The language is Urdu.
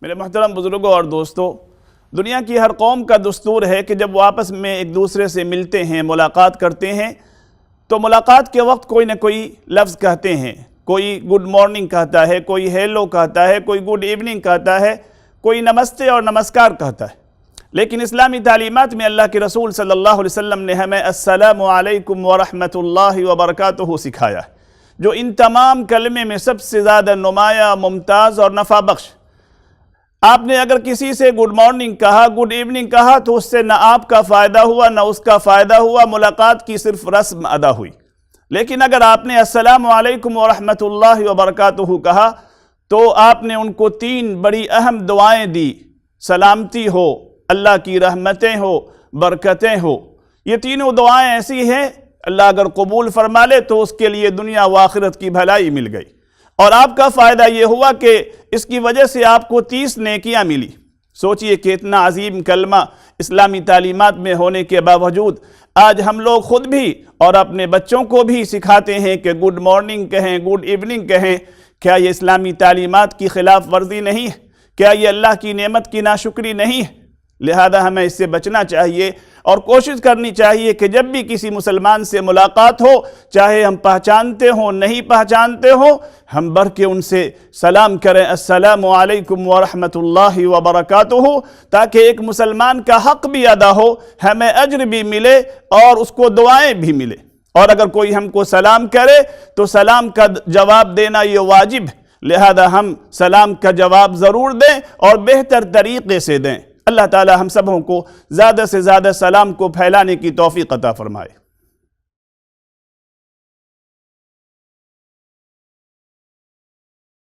میرے محترم بزرگوں اور دوستو، دنیا کی ہر قوم کا دستور ہے کہ جب وہ آپس میں ایک دوسرے سے ملتے ہیں، ملاقات کرتے ہیں، تو ملاقات کے وقت کوئی نہ کوئی لفظ کہتے ہیں۔ کوئی گڈ مارننگ کہتا ہے، کوئی ہیلو کہتا ہے، کوئی گڈ ایوننگ کہتا ہے، کوئی نمستے اور نمسکار کہتا ہے۔ لیکن اسلامی تعلیمات میں اللہ کے رسول صلی اللہ علیہ وسلم نے ہمیں السلام علیکم ورحمۃ اللہ وبرکاتہ سکھایا ہے، جو ان تمام کلمے میں سب سے زیادہ نمایاں، ممتاز اور نفع بخش۔ آپ نے اگر کسی سے گڈ مارننگ کہا، گڈ ایوننگ کہا، تو اس سے نہ آپ کا فائدہ ہوا نہ اس کا فائدہ ہوا، ملاقات کی صرف رسم ادا ہوئی۔ لیکن اگر آپ نے السلام علیکم ورحمۃ اللہ وبرکاتہ کہا تو آپ نے ان کو 3 بڑی اہم دعائیں دی: سلامتی ہو، اللہ کی رحمتیں ہو، برکتیں ہو۔ یہ تینوں دعائیں ایسی ہیں، اللہ اگر قبول فرما لے تو اس کے لیے دنیا و آخرت کی بھلائی مل گئی، اور آپ کا فائدہ یہ ہوا کہ اس کی وجہ سے آپ کو 30 نیکیاں ملی۔ سوچئے کہ اتنا عظیم کلمہ اسلامی تعلیمات میں ہونے کے باوجود آج ہم لوگ خود بھی اور اپنے بچوں کو بھی سکھاتے ہیں کہ گڈ مارننگ کہیں، گڈ ایوننگ کہیں۔ کیا یہ اسلامی تعلیمات کی خلاف ورزی نہیں ہے؟ کیا یہ اللہ کی نعمت کی ناشکری نہیں ہے؟ لہذا ہمیں اس سے بچنا چاہیے اور کوشش کرنی چاہیے کہ جب بھی کسی مسلمان سے ملاقات ہو، چاہے ہم پہچانتے ہوں نہیں پہچانتے ہوں، ہم بڑھ کے ان سے سلام کریں: السلام علیکم ورحمۃ اللہ وبرکاتہ، تاکہ ایک مسلمان کا حق بھی ادا ہو، ہمیں اجر بھی ملے اور اس کو دعائیں بھی ملے۔ اور اگر کوئی ہم کو سلام کرے تو سلام کا جواب دینا یہ واجب ہے، لہذا ہم سلام کا جواب ضرور دیں اور بہتر طریقے سے دیں۔ اللہ تعالی ہم سبوں کو زیادہ سے زیادہ سلام کو پھیلانے کی توفیق عطا فرمائے۔